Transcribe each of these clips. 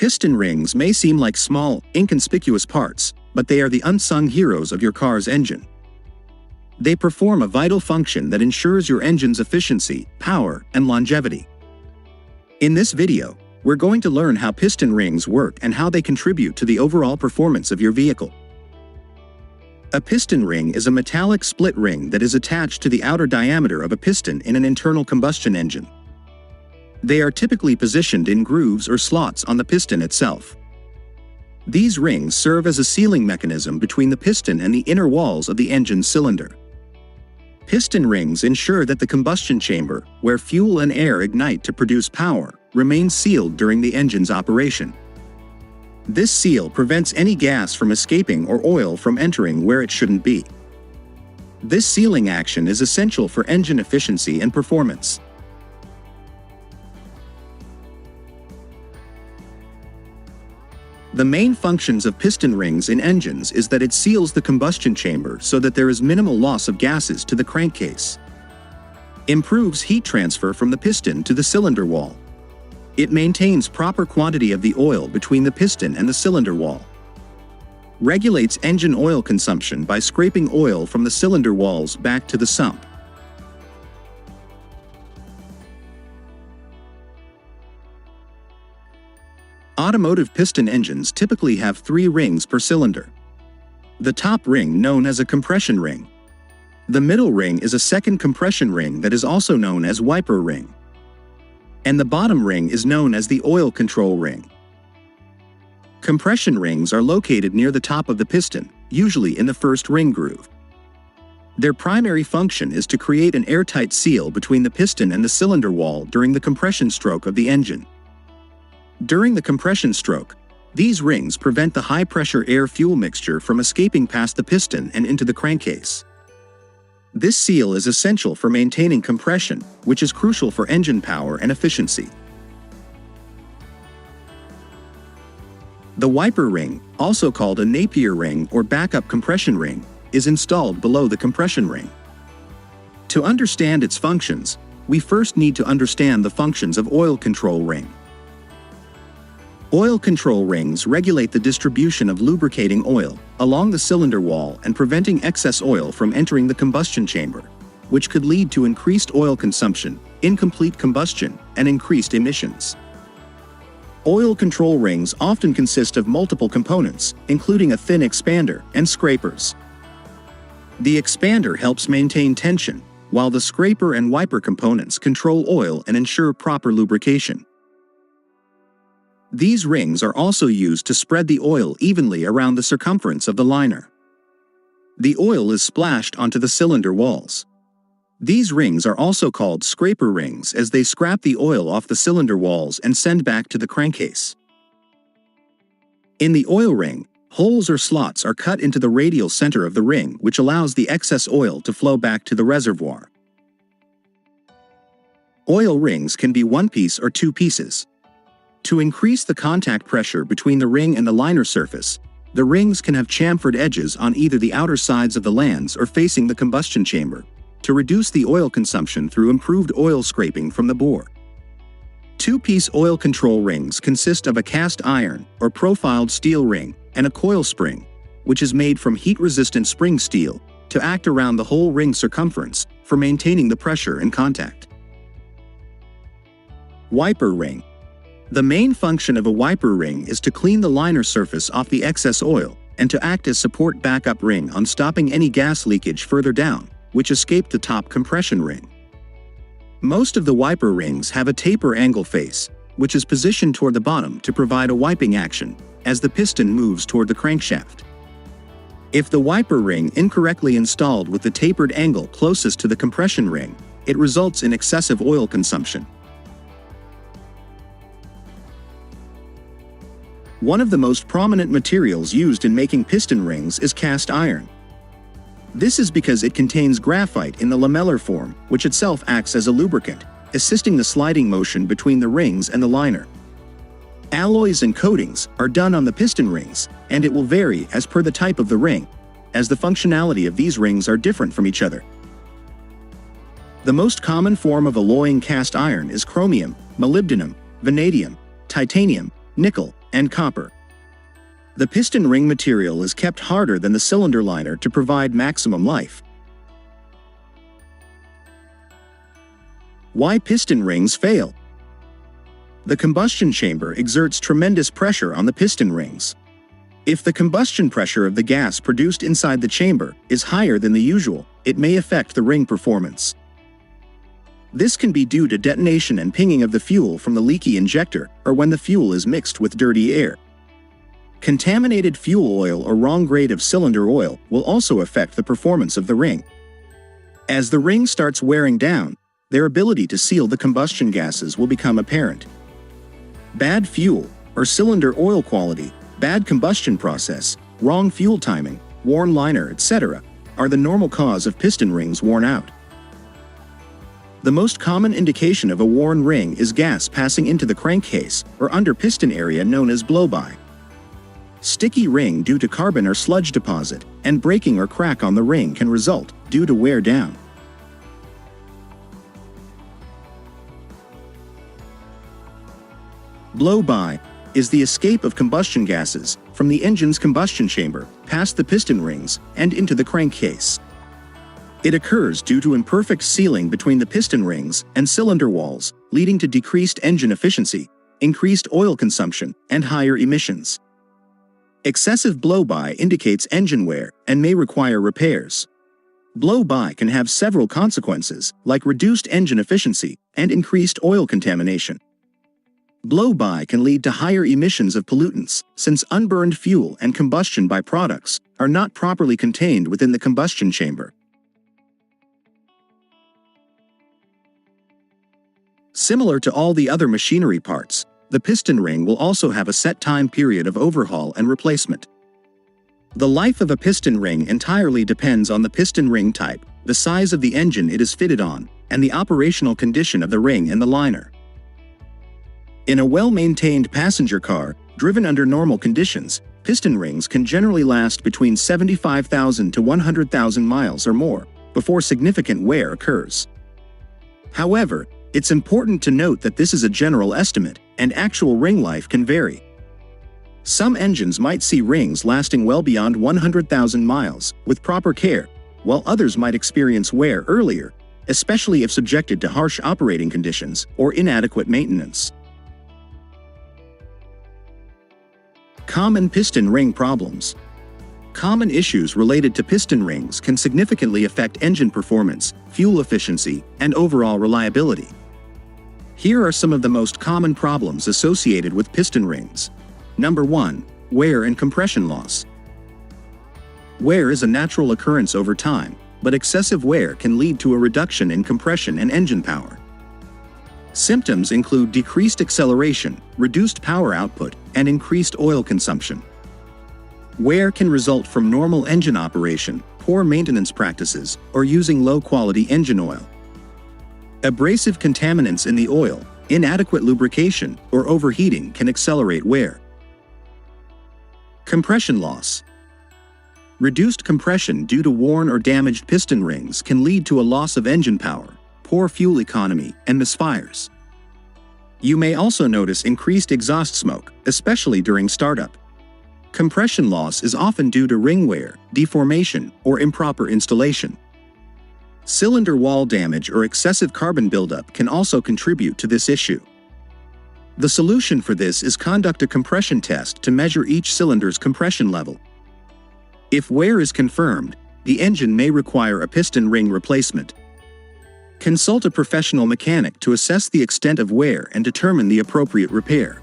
Piston rings may seem like small, inconspicuous parts, but they are the unsung heroes of your car's engine. They perform a vital function that ensures your engine's efficiency, power, and longevity. In this video, we're going to learn how piston rings work and how they contribute to the overall performance of your vehicle. A piston ring is a metallic split ring that is attached to the outer diameter of a piston in an internal combustion engine. They are typically positioned in grooves or slots on the piston itself. These rings serve as a sealing mechanism between the piston and the inner walls of the engine cylinder. Piston rings ensure that the combustion chamber, where fuel and air ignite to produce power, remains sealed during the engine's operation. This seal prevents any gas from escaping or oil from entering where it shouldn't be. This sealing action is essential for engine efficiency and performance. The main functions of piston rings in engines is that it seals the combustion chamber so that there is minimal loss of gases to the crankcase. Improves heat transfer from the piston to the cylinder wall. It maintains proper quantity of the oil between the piston and the cylinder wall. Regulates engine oil consumption by scraping oil from the cylinder walls back to the sump. Automotive piston engines typically have 3 rings per cylinder. The top ring known as a compression ring. The middle ring is a second compression ring that is also known as wiper ring. And the bottom ring is known as the oil control ring. Compression rings are located near the top of the piston, usually in the first ring groove. Their primary function is to create an airtight seal between the piston and the cylinder wall during the compression stroke of the engine. During the compression stroke, these rings prevent the high-pressure air-fuel mixture from escaping past the piston and into the crankcase. This seal is essential for maintaining compression, which is crucial for engine power and efficiency. The wiper ring, also called a Napier ring or backup compression ring, is installed below the compression ring. To understand its functions, we first need to understand the functions of oil control ring. Oil control rings regulate the distribution of lubricating oil along the cylinder wall and preventing excess oil from entering the combustion chamber, which could lead to increased oil consumption, incomplete combustion, and increased emissions. Oil control rings often consist of multiple components, including a thin expander and scrapers. The expander helps maintain tension, while the scraper and wiper components control oil and ensure proper lubrication. These rings are also used to spread the oil evenly around the circumference of the liner. The oil is splashed onto the cylinder walls. These rings are also called scraper rings as they scrap the oil off the cylinder walls and send back to the crankcase. In the oil ring, holes or slots are cut into the radial center of the ring, which allows the excess oil to flow back to the reservoir. Oil rings can be 1 piece or 2 pieces. To increase the contact pressure between the ring and the liner surface, the rings can have chamfered edges on either the outer sides of the lands or facing the combustion chamber, to reduce the oil consumption through improved oil scraping from the bore. 2-piece oil control rings consist of a cast iron or profiled steel ring and a coil spring, which is made from heat-resistant spring steel, to act around the whole ring circumference for maintaining the pressure and contact. Wiper ring. The main function of a wiper ring is to clean the liner surface off the excess oil and to act as support backup ring on stopping any gas leakage further down, which escaped the top compression ring. Most of the wiper rings have a taper angle face, which is positioned toward the bottom to provide a wiping action as the piston moves toward the crankshaft. If the wiper ring incorrectly installed with the tapered angle closest to the compression ring, it results in excessive oil consumption. One of the most prominent materials used in making piston rings is cast iron. This is because it contains graphite in the lamellar form, which itself acts as a lubricant, assisting the sliding motion between the rings and the liner. Alloys and coatings are done on the piston rings, and it will vary as per the type of the ring, as the functionality of these rings are different from each other. The most common form of alloying cast iron is chromium, molybdenum, vanadium, titanium, nickel, and copper. The piston ring material is kept harder than the cylinder liner to provide maximum life. Why piston rings fail? The combustion chamber exerts tremendous pressure on the piston rings. If the combustion pressure of the gas produced inside the chamber is higher than the usual, it may affect the ring performance. This can be due to detonation and pinging of the fuel from the leaky injector, or when the fuel is mixed with dirty air. Contaminated fuel oil or wrong grade of cylinder oil will also affect the performance of the ring. As the ring starts wearing down, their ability to seal the combustion gases will become apparent. Bad fuel or cylinder oil quality, bad combustion process, wrong fuel timing, worn liner, etc., are the normal cause of piston rings worn out. The most common indication of a worn ring is gas passing into the crankcase or under piston area known as blow-by. Sticky ring due to carbon or sludge deposit, and breaking or crack on the ring can result due to wear down. Blow-by is the escape of combustion gases from the engine's combustion chamber past the piston rings and into the crankcase. It occurs due to imperfect sealing between the piston rings and cylinder walls, leading to decreased engine efficiency, increased oil consumption, and higher emissions. Excessive blow-by indicates engine wear and may require repairs. Blow-by can have several consequences, like reduced engine efficiency and increased oil contamination. Blow-by can lead to higher emissions of pollutants, since unburned fuel and combustion byproducts are not properly contained within the combustion chamber. Similar to all the other machinery parts, the piston ring will also have a set time period of overhaul and replacement. The life of a piston ring entirely depends on the piston ring type, the size of the engine it is fitted on, and the operational condition of the ring and the liner. In a well-maintained passenger car, driven under normal conditions, piston rings can generally last between 75,000 to 100,000 miles or more before significant wear occurs. However, it's important to note that this is a general estimate, and actual ring life can vary. Some engines might see rings lasting well beyond 100,000 miles with proper care, while others might experience wear earlier, especially if subjected to harsh operating conditions or inadequate maintenance. Common piston ring problems. Common issues related to piston rings can significantly affect engine performance, fuel efficiency, and overall reliability. Here are some of the most common problems associated with piston rings. Number 1. Wear and compression loss. Wear is a natural occurrence over time, but excessive wear can lead to a reduction in compression and engine power. Symptoms include decreased acceleration, reduced power output, and increased oil consumption. Wear can result from normal engine operation, poor maintenance practices, or using low-quality engine oil. Abrasive contaminants in the oil, inadequate lubrication, or overheating can accelerate wear. Compression loss. Reduced compression due to worn or damaged piston rings can lead to a loss of engine power, poor fuel economy, and misfires. You may also notice increased exhaust smoke, especially during startup. Compression loss is often due to ring wear, deformation, or improper installation. Cylinder wall damage or excessive carbon buildup can also contribute to this issue. The solution for this is conduct a compression test to measure each cylinder's compression level. If wear is confirmed, the engine may require a piston ring replacement. Consult a professional mechanic to assess the extent of wear and determine the appropriate repair.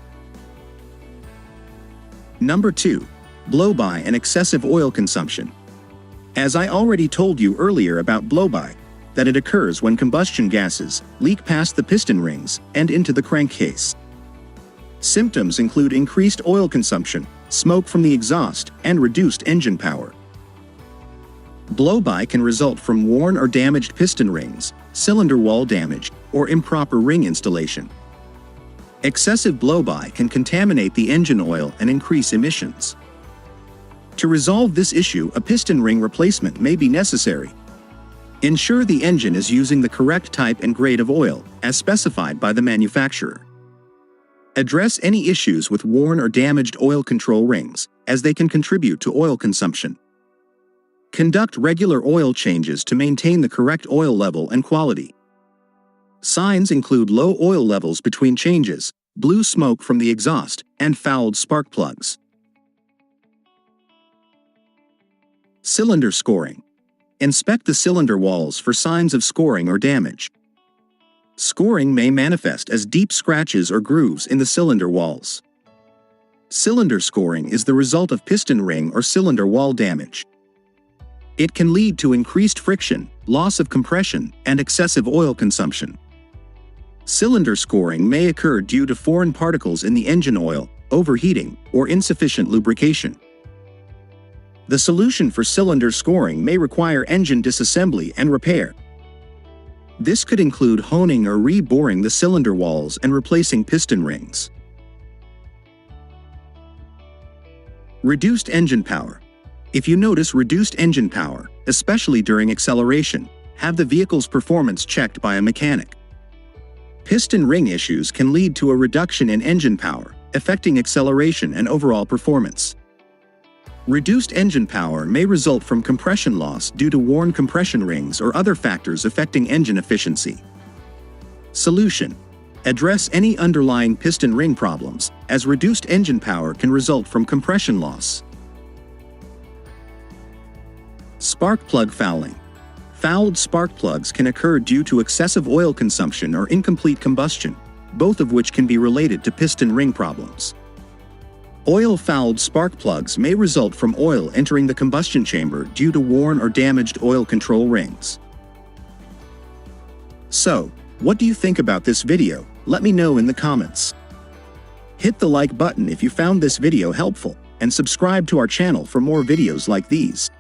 Number 2. Blow-by and excessive oil consumption. As I already told you earlier about blow-by, that it occurs when combustion gases leak past the piston rings and into the crankcase. Symptoms include increased oil consumption, smoke from the exhaust, and reduced engine power. Blow-by can result from worn or damaged piston rings, cylinder wall damage, or improper ring installation. Excessive blow-by can contaminate the engine oil and increase emissions. To resolve this issue, a piston ring replacement may be necessary. Ensure the engine is using the correct type and grade of oil, as specified by the manufacturer. Address any issues with worn or damaged oil control rings, as they can contribute to oil consumption. Conduct regular oil changes to maintain the correct oil level and quality. Signs include low oil levels between changes, blue smoke from the exhaust, and fouled spark plugs. Cylinder scoring. Inspect the cylinder walls for signs of scoring or damage. Scoring may manifest as deep scratches or grooves in the cylinder walls. Cylinder scoring is the result of piston ring or cylinder wall damage. It can lead to increased friction, loss of compression, and excessive oil consumption. Cylinder scoring may occur due to foreign particles in the engine oil, overheating, or insufficient lubrication. The solution for cylinder scoring may require engine disassembly and repair. This could include honing or reboring the cylinder walls and replacing piston rings. Reduced engine power. If you notice reduced engine power, especially during acceleration, have the vehicle's performance checked by a mechanic. Piston ring issues can lead to a reduction in engine power, affecting acceleration and overall performance. Reduced engine power may result from compression loss due to worn compression rings or other factors affecting engine efficiency. Solution: address any underlying piston ring problems, as reduced engine power can result from compression loss. Spark plug fouling. Fouled spark plugs can occur due to excessive oil consumption or incomplete combustion, both of which can be related to piston ring problems. Oil-fouled spark plugs may result from oil entering the combustion chamber due to worn or damaged oil control rings. So, what do you think about this video? Let me know in the comments. Hit the like button if you found this video helpful, and subscribe to our channel for more videos like these.